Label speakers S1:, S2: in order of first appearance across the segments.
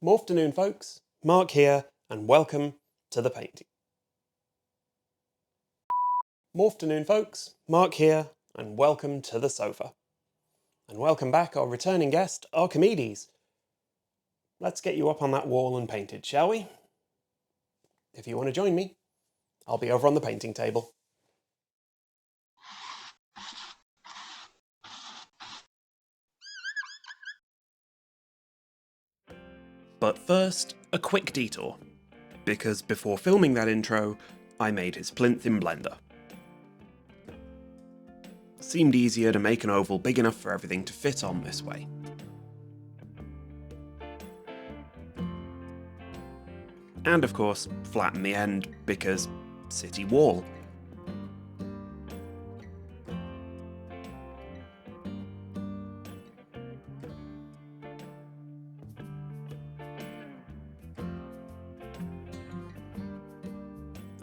S1: Morphternoon folks, Mark here, and welcome to the painting. Morphternoon folks, Mark here, and welcome to the sofa. And welcome back our returning guest, Archimedes. Let's get you up on that wall and painted, shall we? If you want to join me, I'll be over on the painting table. But first, a quick detour, because before filming that intro, I made his plinth in Blender. Seemed easier to make an oval big enough for everything to fit on this way. And of course, flatten the end, because city wall.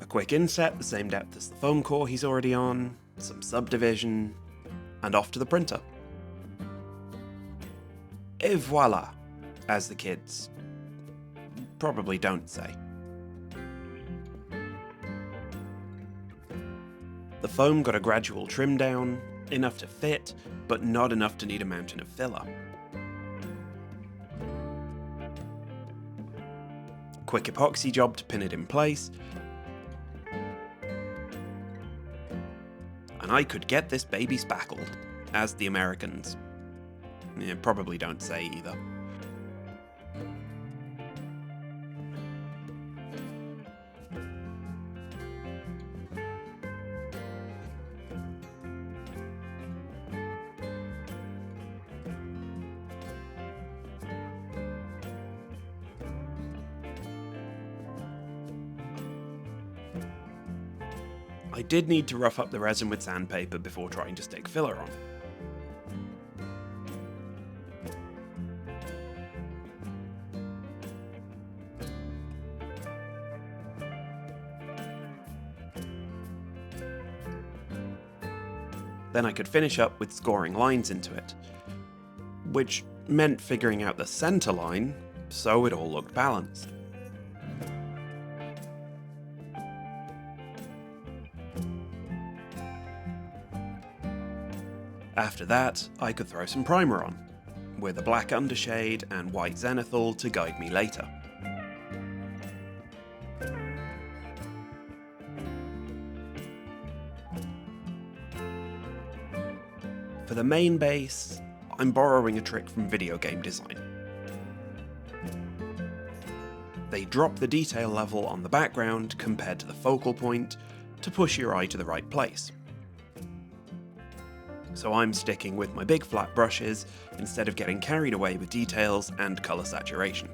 S1: A quick inset, the same depth as the foam core he's already on, some subdivision, and off to the printer. Et voila, as the kids probably don't say. The foam got a gradual trim down, enough to fit, but not enough to need a mountain of filler. Quick epoxy job to pin it in place, and I could get this baby spackled, as the Americans probably don't say either. I did need to rough up the resin with sandpaper before trying to stick filler on. Then I could finish up with scoring lines into it, which meant figuring out the center line so it all looked balanced. After that, I could throw some primer on, with a black undershade and white zenithal to guide me later. For the main base, I'm borrowing a trick from video game design. They drop the detail level on the background compared to the focal point to push your eye to the right place. So I'm sticking with my big flat brushes instead of getting carried away with details and colour saturation.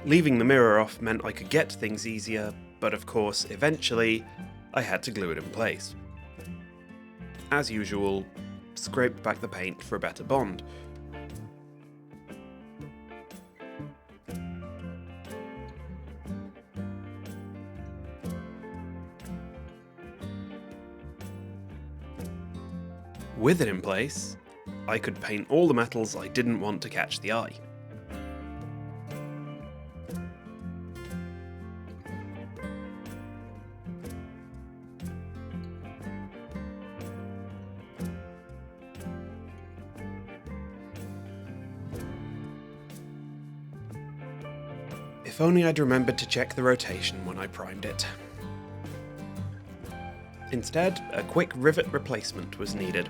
S1: Leaving the mirror off meant I could get to things easier, but of course, eventually, I had to glue it in place. As usual, scraped back the paint for a better bond. With it in place, I could paint all the metals I didn't want to catch the eye. If only I'd remembered to check the rotation when I primed it. Instead, a quick rivet replacement was needed.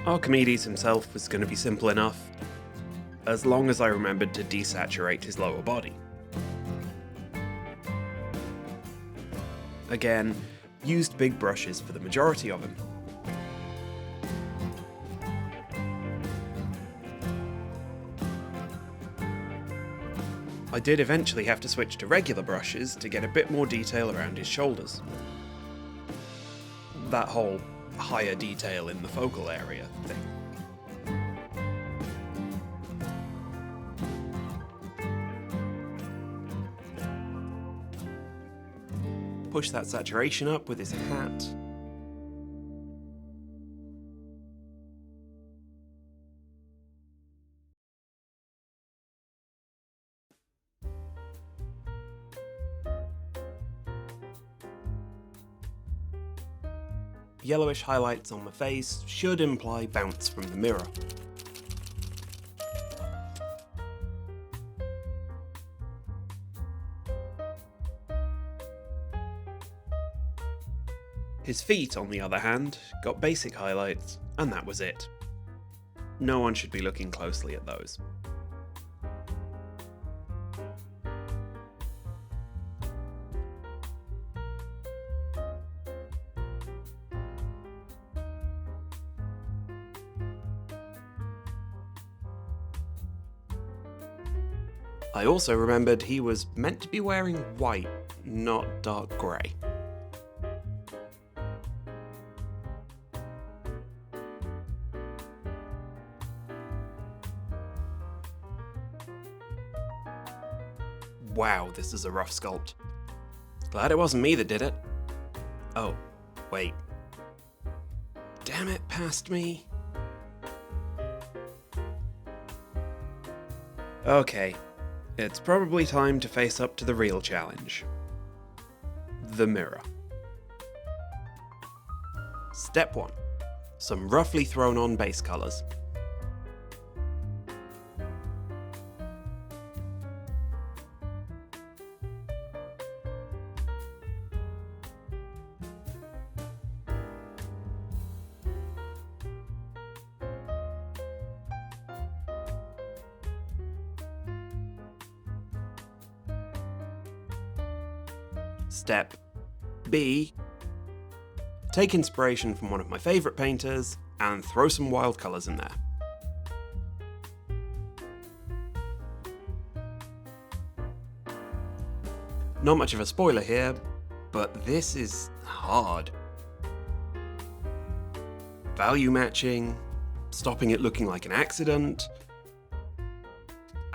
S1: Archimedes himself was going to be simple enough, as long as I remembered to desaturate his lower body. Again, used big brushes for the majority of him. I did eventually have to switch to regular brushes to get a bit more detail around his shoulders. That whole higher detail in the focal area thing. Push that saturation up with his hat. Yellowish highlights on the face should imply bounce from the mirror. His feet, on the other hand, got basic highlights, and that was it. No one should be looking closely at those. I also remembered he was meant to be wearing white, not dark grey. Wow, this is a rough sculpt. Glad it wasn't me that did it. Oh, wait. Damn it, past me. Okay, it's probably time to face up to the real challenge. The mirror. Step 1. Some roughly thrown on base colours. Step B. Take inspiration from one of my favourite painters and throw some wild colours in there. Not much of a spoiler here, but this is hard. Value matching, stopping it looking like an accident,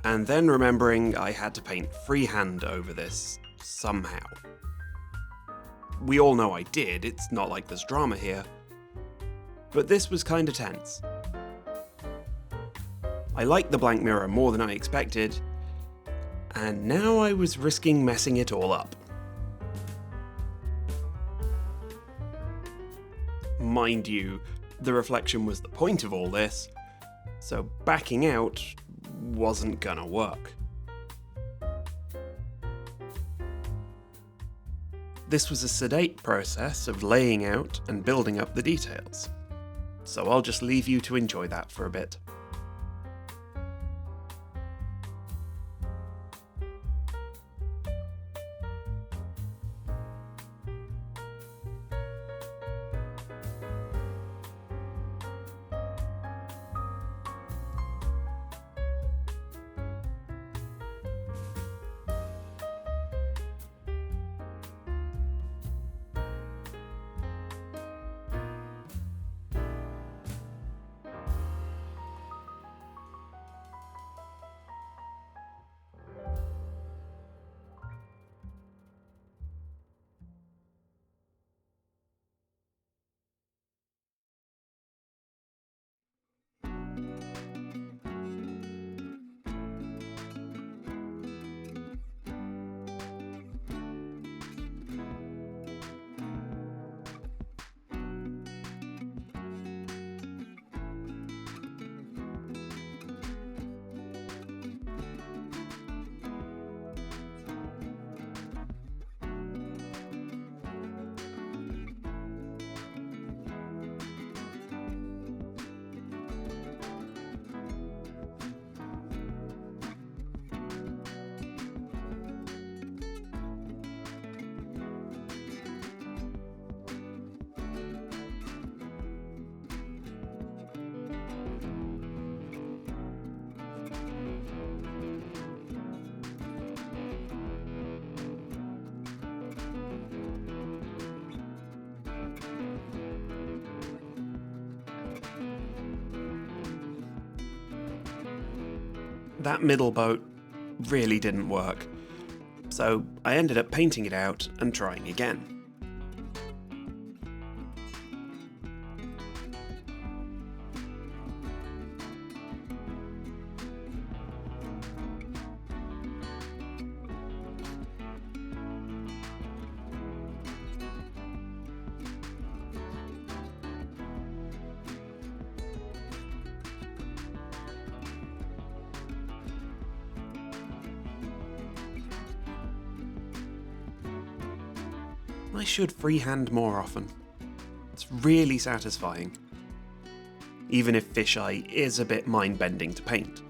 S1: and then remembering I had to paint freehand over this somehow. We all know I did, it's not like there's drama here. But this was kinda tense. I liked the blank mirror more than I expected, and now I was risking messing it all up. Mind you, the reflection was the point of all this, so backing out wasn't gonna work. This was a sedate process of laying out and building up the details, so I'll just leave you to enjoy that for a bit. that middle boat really didn't work, so I ended up painting it out and trying again. I should freehand more often. It's really satisfying, even if fisheye is a bit mind-bending to paint.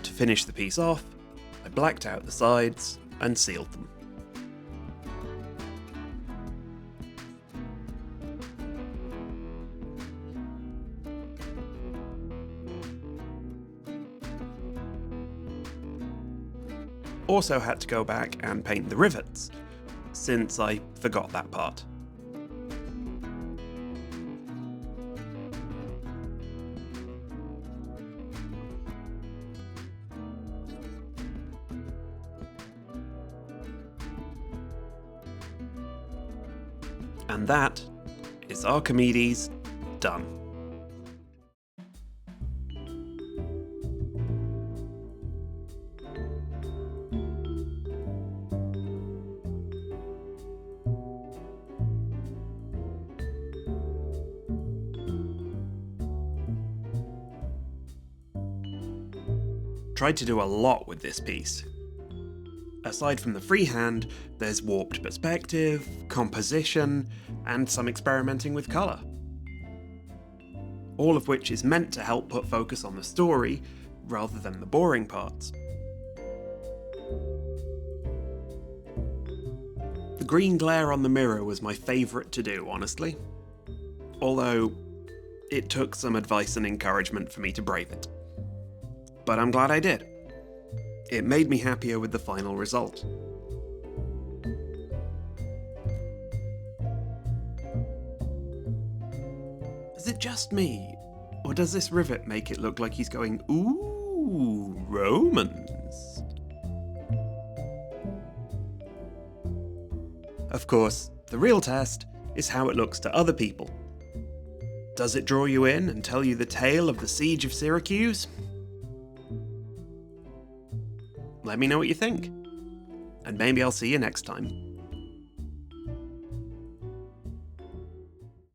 S1: To finish the piece off, I blacked out the sides and sealed them. Also had to go back and paint the rivets, since I forgot that part. And that is Archimedes done. Tried to do a lot with this piece. Aside from the freehand, there's warped perspective, composition, and some experimenting with colour. All of which is meant to help put focus on the story, rather than the boring parts. The green glare on the mirror was my favourite to do, honestly. Although, it took some advice and encouragement for me to brave it. But I'm glad I did. It made me happier with the final result. Is it just me, or does this rivet make it look like he's going, ooh, Romans? Of course, the real test is how it looks to other people. Does it draw you in and tell you the tale of the siege of Syracuse? Let me know what you think, and maybe I'll see you next time.